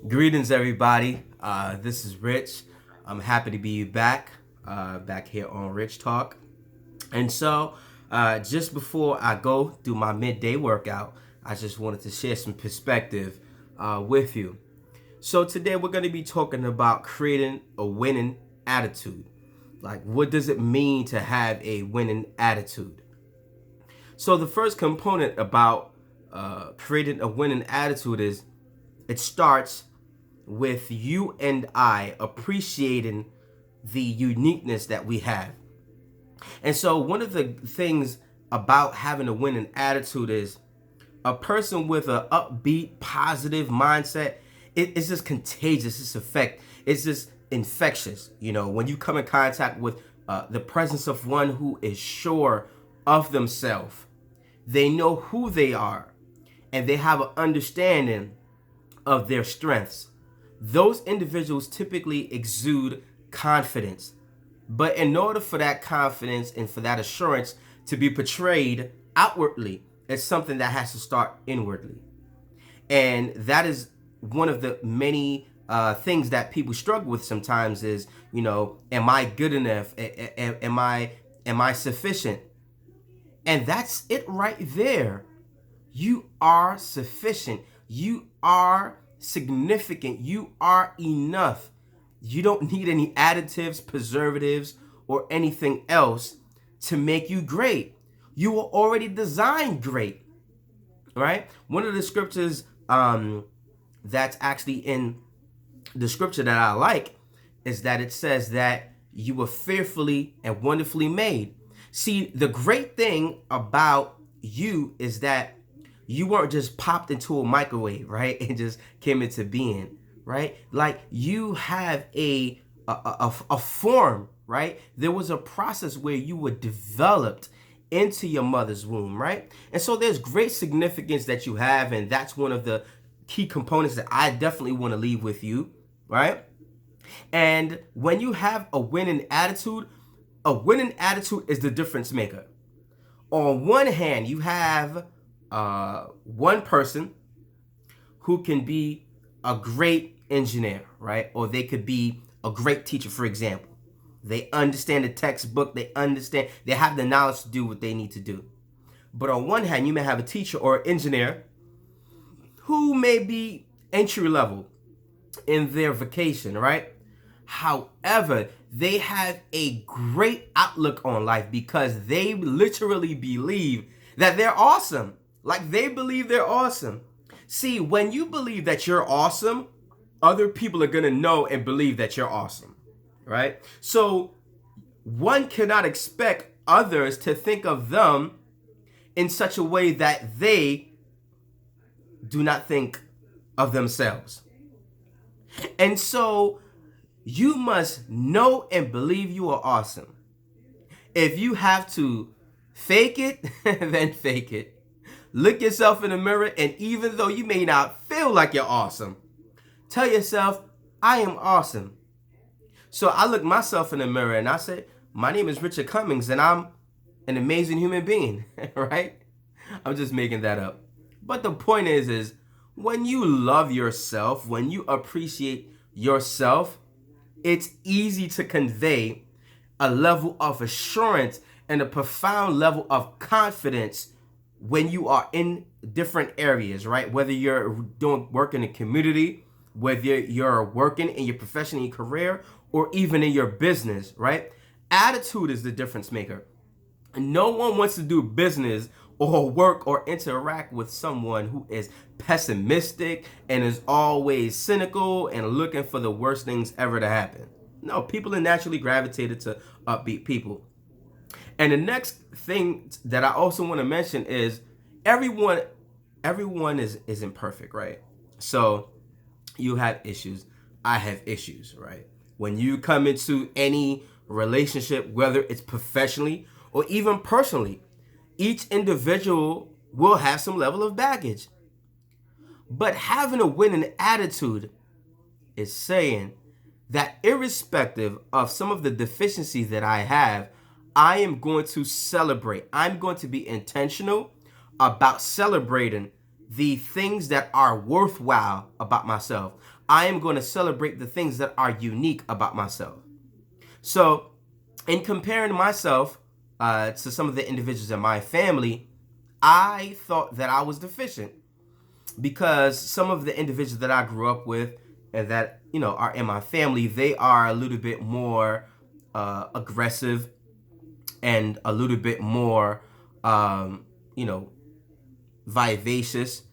Greetings, everybody. This is Rich. I'm happy to be back here on Rich Talk. And so, just before I go do my midday workout, I just wanted to share some perspective with you. So today we're going to be talking about creating a winning attitude. Like, what does it mean to have a winning attitude? So the first component about creating a winning attitude is it starts with you and I appreciating the uniqueness that we have. And so one of the things about having a winning attitude is a person with an upbeat, positive mindset. It's just contagious. It's effect. It's just infectious. You know, when you come in contact with the presence of one who is sure of themselves, they know who they are, and they have an understanding of their strengths. Those individuals typically exude confidence. But in order for that confidence and for that assurance to be portrayed outwardly, it's something that has to start inwardly. And that is one of the many things that people struggle with sometimes is, am I good enough? Am I sufficient? And that's it right there. You are sufficient. You are significant. You are enough. You don't need any additives, preservatives, or anything else to make you great. You were already designed great, right? One of the scriptures that's actually in the scripture that I like is that it says that you were fearfully and wonderfully made. See, the great thing about you is that you weren't just popped into a microwave, right? And just came into being, right? Like you have a form, right? There was a process where you were developed into your mother's womb, right? And so there's great significance that you have, and that's one of the key components that I definitely want to leave with you, right? And when you have a winning attitude is the difference maker. On one hand, you have one person who can be a great engineer, right? Or they could be a great teacher, for example. They understand the textbook, they have the knowledge to do what they need to do. But on one hand, you may have a teacher or engineer who may be entry level in their vocation, right? However, they have a great outlook on life because they literally believe that they're awesome. Like they believe they're awesome. See, when you believe that you're awesome, other people are going to know and believe that you're awesome, right? So one cannot expect others to think of them in such a way that they do not think of themselves. And so you must know and believe you are awesome. If you have to fake it, then fake it. Look yourself in the mirror, and even though you may not feel like you're awesome, tell yourself, I am awesome. So I look myself in the mirror and I say, my name is Richard Cummings and I'm an amazing human being, right? I'm just making that up. But the point is when you love yourself, when you appreciate yourself, it's easy to convey a level of assurance and a profound level of confidence when you are in different areas, right? Whether you're doing work in the community, whether you're working in your profession, in your career, or even in your business, right? Attitude is the difference maker. No one wants to do business or work or interact with someone who is pessimistic and is always cynical and looking for the worst things ever to happen. No, people are naturally gravitated to upbeat people. And the next thing that I also want to mention is everyone isn't perfect, right? So you have issues. I have issues, right? When you come into any relationship, whether it's professionally or even personally, each individual will have some level of baggage. But having a winning attitude is saying that irrespective of some of the deficiencies that I have, I am going to celebrate. I'm going to be intentional about celebrating the things that are worthwhile about myself. I am going to celebrate the things that are unique about myself. So, in comparing myself to some of the individuals in my family, I thought that I was deficient because some of the individuals that I grew up with and that are in my family, they are a little bit more aggressive and a little bit more, you know, vivacious.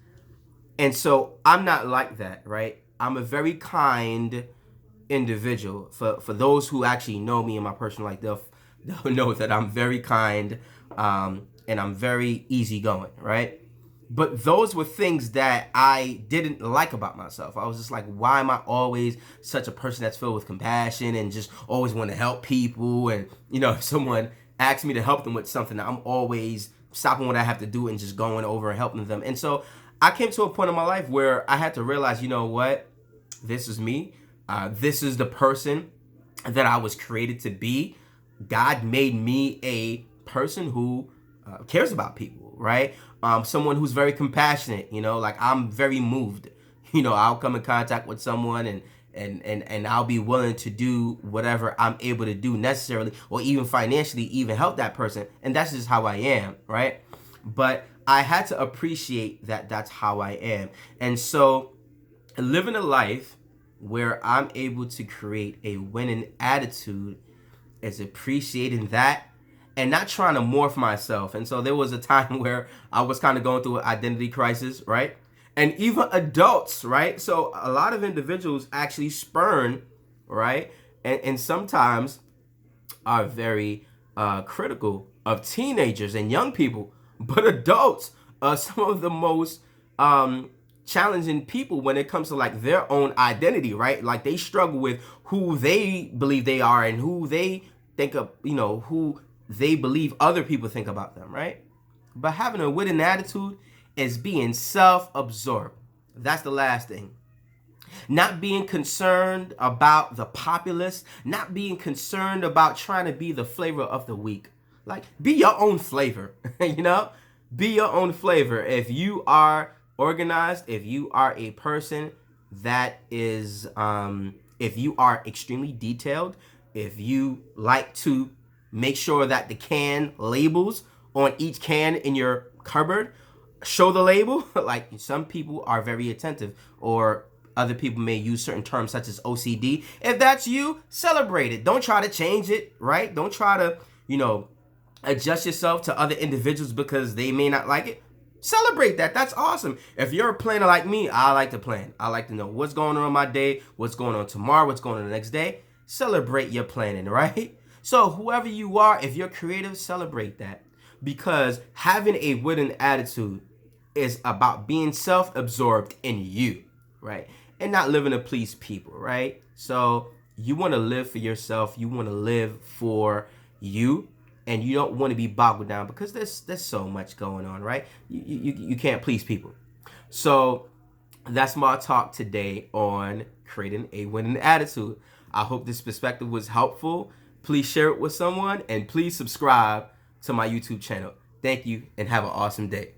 And so I'm not like that, right? I'm a very kind individual. For those who actually know me in my personal life, they'll know that I'm very kind, and I'm very easygoing, right? But those were things that I didn't like about myself. I was just like, why am I always such a person that's filled with compassion and just always want to help people? And, if someone asks me to help them with something, I'm always stopping what I have to do and just going over and helping them. And so I came to a point in my life where I had to realize, you know what? This is me. This is the person that I was created to be. God made me a person who cares about people, right? Someone who's very compassionate, like I'm very moved. I'll come in contact with someone and I'll be willing to do whatever I'm able to do necessarily or even financially even help that person. And that's just how I am, right? But I had to appreciate that that's how I am. And so living a life where I'm able to create a winning attitude is appreciating that and not trying to morph myself. And so there was a time where I was kind of going through an identity crisis, right? And even adults, right? So a lot of individuals actually spurn, right? And sometimes are very critical of teenagers and young people. But adults are some of the most challenging people when it comes to like their own identity, right? Like they struggle with who they believe they are and who they think of, who they believe other people think about them, right? But having a winning attitude is being self-absorbed. That's the last thing. Not being concerned about the populace, not being concerned about trying to be the flavor of the week. Like, be your own flavor, Be your own flavor. If you are organized, if you are a person that is, if you are extremely detailed, if you like to make sure that the can labels on each can in your cupboard show the label, like some people are very attentive, or other people may use certain terms such as OCD. If that's you, celebrate it. Don't try to change it, right? Don't try to, adjust yourself to other individuals because they may not like it. Celebrate that. That's awesome. If you're a planner like me, I like to plan. I like to know what's going on in my day, what's going on tomorrow, what's going on the next day. Celebrate your planning, right? So whoever you are, if you're creative, celebrate that. Because having a winning attitude is about being self-absorbed in you, right? And not living to please people, right? So you want to live for yourself. You want to live for you. And you don't want to be boggled down because there's so much going on, right? You can't please people. So that's my talk today on creating a winning attitude. I hope this perspective was helpful. Please share it with someone and please subscribe to my YouTube channel. Thank you and have an awesome day.